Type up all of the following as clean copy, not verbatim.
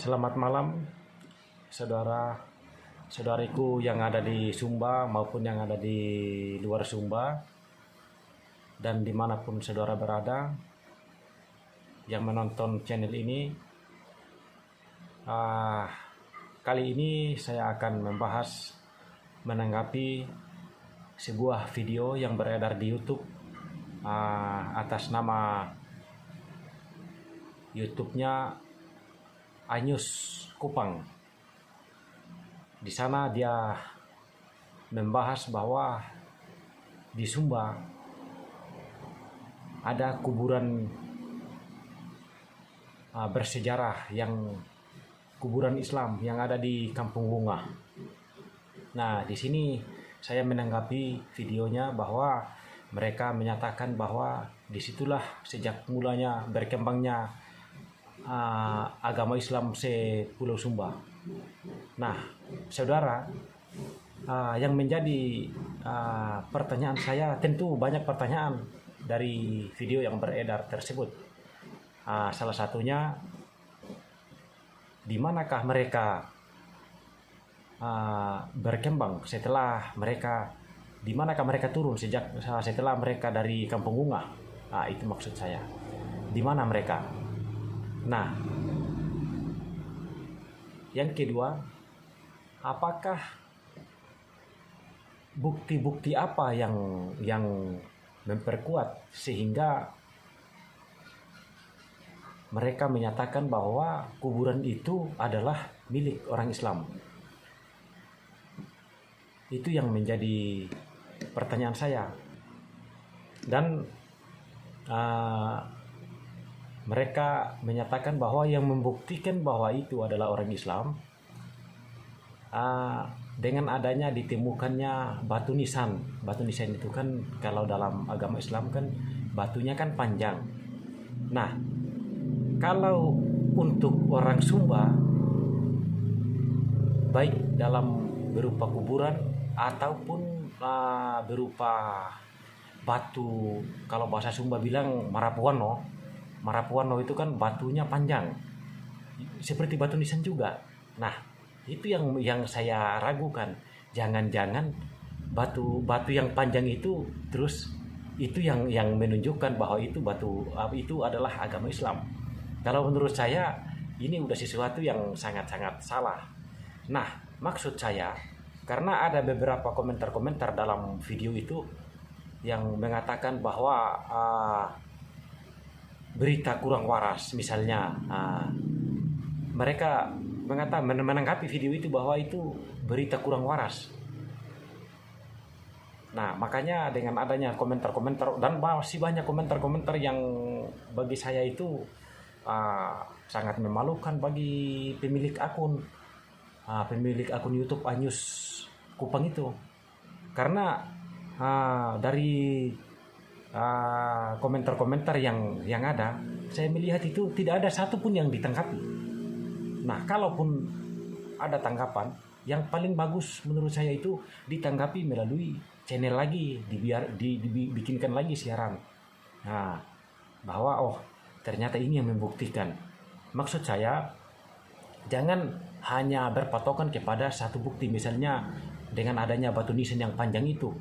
Selamat malam, saudara-saudariku yang ada di Sumba maupun yang ada di luar Sumba dan dimanapun saudara berada yang menonton channel ini. Kali ini saya akan membahas menanggapi sebuah video yang beredar di YouTube atas nama YouTube-nya Anyus Kupang. Di sana dia membahas bahwa di Sumba ada kuburan bersejarah yang kuburan Islam yang ada di Kampung Bunga. Nah, di sini saya menanggapi videonya bahwa mereka menyatakan bahwa disitulah sejak mulanya berkembangnya agama Islam se-Pulau Sumba. Nah, saudara, yang menjadi pertanyaan saya, tentu banyak pertanyaan dari video yang beredar tersebut. Salah satunya, di manakah mereka berkembang setelah mereka, di manakah mereka turun setelah mereka dari Kampung Bunga? Itu maksud saya. Di mana mereka? Nah, yang kedua, apakah bukti-bukti apa yang memperkuat sehingga mereka menyatakan bahwa kuburan itu adalah milik orang Islam? Itu yang menjadi pertanyaan saya. Dan mereka menyatakan bahwa yang membuktikan bahwa itu adalah orang Islam dengan adanya ditemukannya batu nisan. Batu nisan itu kan kalau dalam agama Islam kan batunya kan panjang. Nah, kalau untuk orang Sumba, baik dalam berupa kuburan ataupun berupa batu, kalau bahasa Sumba bilang Marapuano itu kan batunya panjang, seperti batu nisan juga. Nah, itu yang saya ragukan. Jangan-jangan batu yang panjang itu terus itu yang menunjukkan bahwa itu batu itu adalah agama Islam. Kalau menurut saya ini udah sesuatu yang sangat-sangat salah. Nah, maksud saya, karena ada beberapa komentar-komentar dalam video itu yang mengatakan bahwa berita kurang waras, misalnya mereka menanggapi video itu bahwa itu berita kurang waras. Nah, makanya dengan adanya komentar-komentar, dan masih banyak komentar-komentar yang bagi saya itu sangat memalukan bagi pemilik akun YouTube Anyus Kupang itu, karena dari komentar-komentar yang ada, saya melihat itu tidak ada satupun yang ditanggapi. Nah, kalaupun ada tanggapan, yang paling bagus menurut saya itu ditanggapi melalui channel lagi, dibikinkan lagi siaran. Nah, bahwa ternyata ini yang membuktikan. Maksud saya, jangan hanya berpatokan kepada satu bukti, misalnya dengan adanya batu nisan yang panjang itu.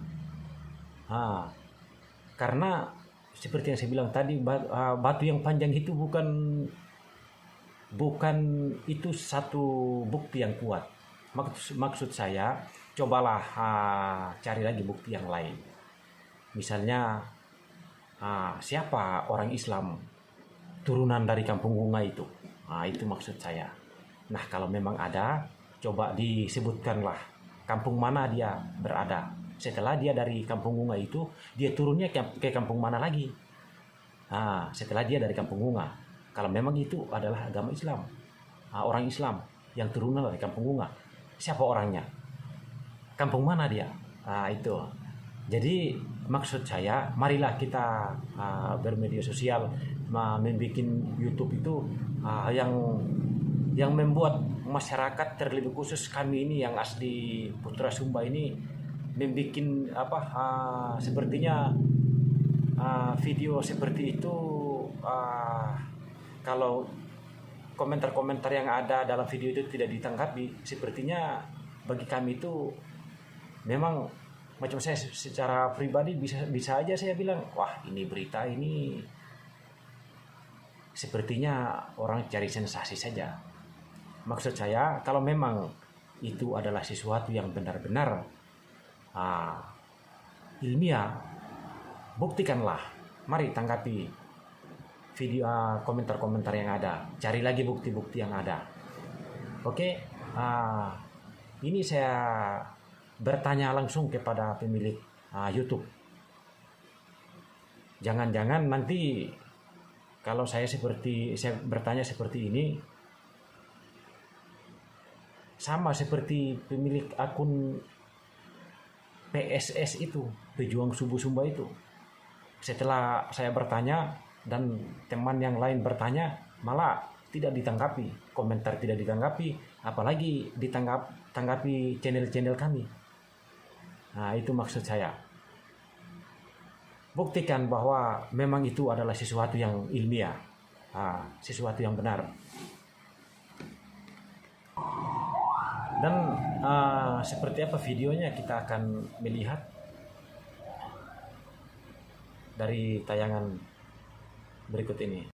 Karena seperti yang saya bilang tadi, batu yang panjang itu bukan itu satu bukti yang kuat. Maksud saya, cobalah cari lagi bukti yang lain. Misalnya siapa orang Islam turunan dari Kampung Bunga itu? Itu maksud saya. Nah, kalau memang ada, coba disebutkanlah kampung mana dia berada. Setelah dia dari Kampung Bunga itu, dia turunnya ke kampung mana lagi? Setelah dia dari Kampung Bunga, kalau memang itu adalah agama Islam, orang Islam yang turunan dari Kampung Bunga, siapa orangnya? Kampung mana dia? Itu. Jadi maksud saya, marilah kita bermedia sosial, membuat YouTube itu yang membuat masyarakat, terlebih khusus kami ini yang asli Putra Sumba ini, membuat sepertinya video seperti itu, kalau komentar-komentar yang ada dalam video itu tidak ditanggapi, sepertinya bagi kami itu memang macam saya secara pribadi bisa aja saya bilang, wah ini berita ini sepertinya orang cari sensasi saja. Maksud saya kalau memang itu adalah sesuatu yang benar-benar ilmiah, buktikanlah. Mari tanggapi video komentar-komentar yang ada, cari lagi bukti-bukti yang ada. Oke, ini saya bertanya langsung kepada pemilik YouTube. Jangan-jangan nanti kalau saya bertanya seperti ini, sama seperti pemilik akun PSS itu, Pejuang Subuh Sumba itu. Setelah saya bertanya dan teman yang lain bertanya, malah tidak ditanggapi, komentar tidak ditanggapi, apalagi ditanggapi channel-channel kami. Nah, itu maksud saya. Buktikan bahwa memang itu adalah sesuatu yang ilmiah, sesuatu yang benar. Dan seperti apa videonya kita akan melihat dari tayangan berikut ini.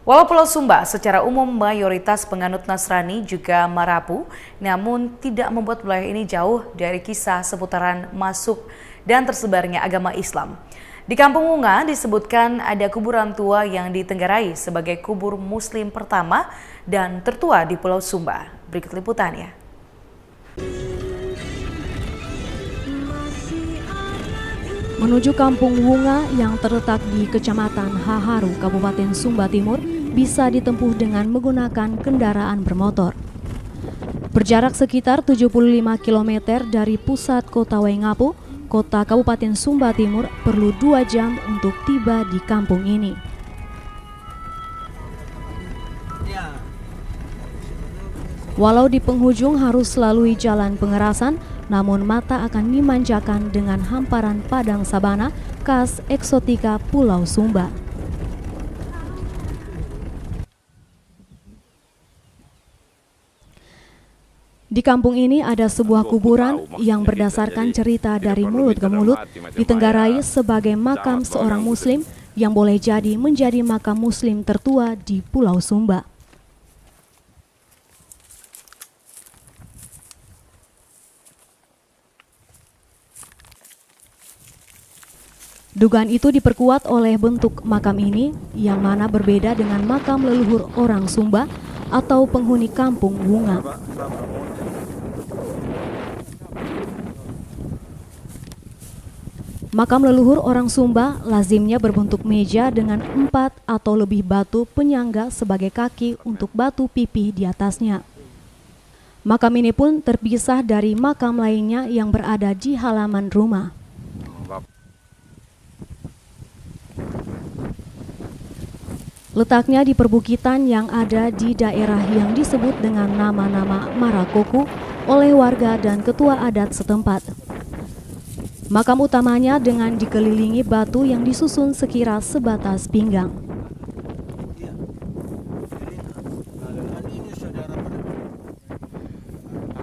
Walau Pulau Sumba secara umum mayoritas penganut Nasrani juga Marapu, namun tidak membuat wilayah ini jauh dari kisah seputaran masuk dan tersebarnya agama Islam. Di Kampung Wunga disebutkan ada kuburan tua yang ditenggarai sebagai kubur Muslim pertama dan tertua di Pulau Sumba. Berikut liputannya. Menuju Kampung Wunga yang terletak di Kecamatan Haharu, Kabupaten Sumba Timur, bisa ditempuh dengan menggunakan kendaraan bermotor. Berjarak sekitar 75 km dari pusat kota Waingapu, kota Kabupaten Sumba Timur, perlu 2 jam untuk tiba di kampung ini. Walau di penghujung harus lalui jalan pengerasan, namun mata akan dimanjakan dengan hamparan padang sabana khas eksotika Pulau Sumba. Di kampung ini ada sebuah kuburan yang berdasarkan cerita dari mulut ke mulut ditenggarai sebagai makam seorang muslim yang boleh jadi menjadi makam muslim tertua di Pulau Sumba. Dugaan itu diperkuat oleh bentuk makam ini yang mana berbeda dengan makam leluhur orang Sumba atau penghuni Kampung Wunga. Makam leluhur orang Sumba lazimnya berbentuk meja dengan 4 atau lebih batu penyangga sebagai kaki untuk batu pipih di atasnya. Makam ini pun terpisah dari makam lainnya yang berada di halaman rumah. Letaknya di perbukitan yang ada di daerah yang disebut dengan nama-nama Marakoku oleh warga dan ketua adat setempat. Makam utamanya dengan dikelilingi batu yang disusun sekira sebatas pinggang.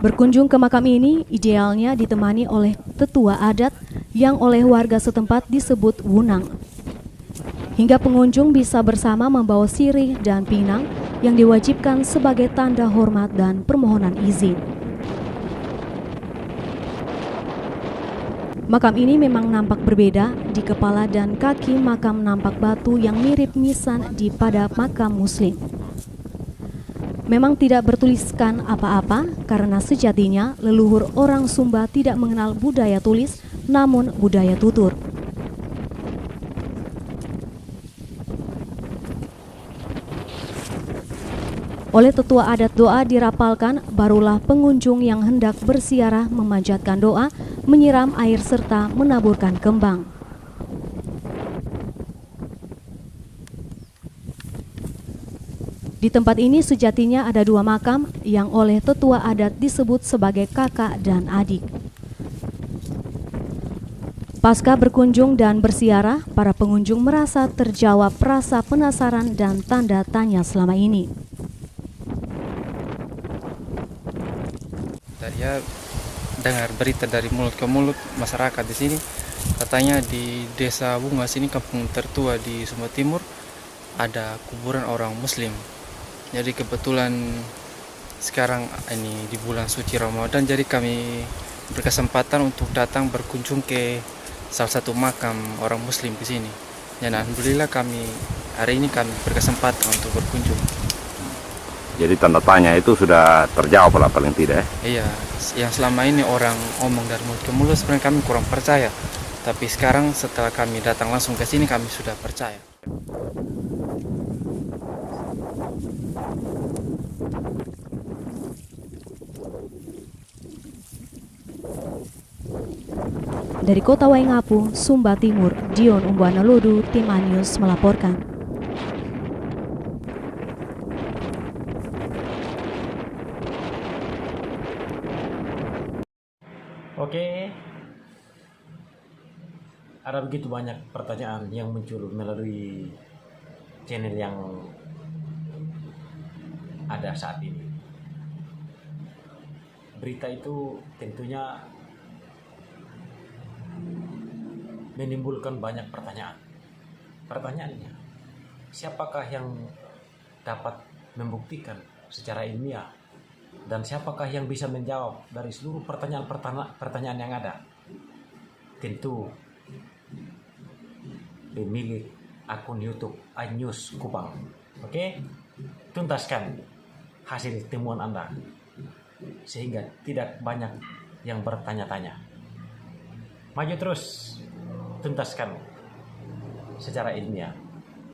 Berkunjung ke makam ini idealnya ditemani oleh tetua adat yang oleh warga setempat disebut Wunang. Hingga pengunjung bisa bersama membawa sirih dan pinang yang diwajibkan sebagai tanda hormat dan permohonan izin. Makam ini memang nampak berbeda, di kepala dan kaki makam nampak batu yang mirip nisan pada makam muslim. Memang tidak bertuliskan apa-apa karena sejatinya leluhur orang Sumba tidak mengenal budaya tulis, namun budaya tutur. Oleh tetua adat doa dirapalkan, barulah pengunjung yang hendak bersiarah memanjatkan doa, menyiram air serta menaburkan kembang. Di tempat ini sejatinya ada 2 makam yang oleh tetua adat disebut sebagai kakak dan adik. Pasca berkunjung dan bersiarah, para pengunjung merasa terjawab rasa penasaran dan tanda tanya selama ini. Saya dengar berita dari mulut ke mulut masyarakat di sini, katanya di Desa Bunga sini, kampung tertua di Sumba Timur, ada kuburan orang Muslim. Jadi kebetulan sekarang ini di bulan suci Ramadan, jadi kami berkesempatan untuk datang berkunjung ke salah satu makam orang Muslim di sini. Dan alhamdulillah hari ini kami berkesempatan untuk berkunjung. Jadi tanda tanya itu sudah terjawab lah paling tidak ya? Iya, yang selama ini orang omong dari mulut ke mulut sebenarnya kami kurang percaya. Tapi sekarang setelah kami datang langsung ke sini, kami sudah percaya. Dari Kota Waingapu, Sumba Timur, Dion Umbuana Lodu, Tim News melaporkan. Oke, ada begitu banyak pertanyaan yang muncul melalui channel yang ada saat ini. Berita itu tentunya menimbulkan banyak pertanyaan. Pertanyaannya, siapakah yang dapat membuktikan secara ilmiah, dan siapakah yang bisa menjawab dari seluruh pertanyaan yang ada? Tentu pemilik akun YouTube iNews Kupang. Oke, tuntaskan hasil temuan Anda sehingga tidak banyak yang bertanya-tanya. Maju terus, tuntaskan secara ilmiah.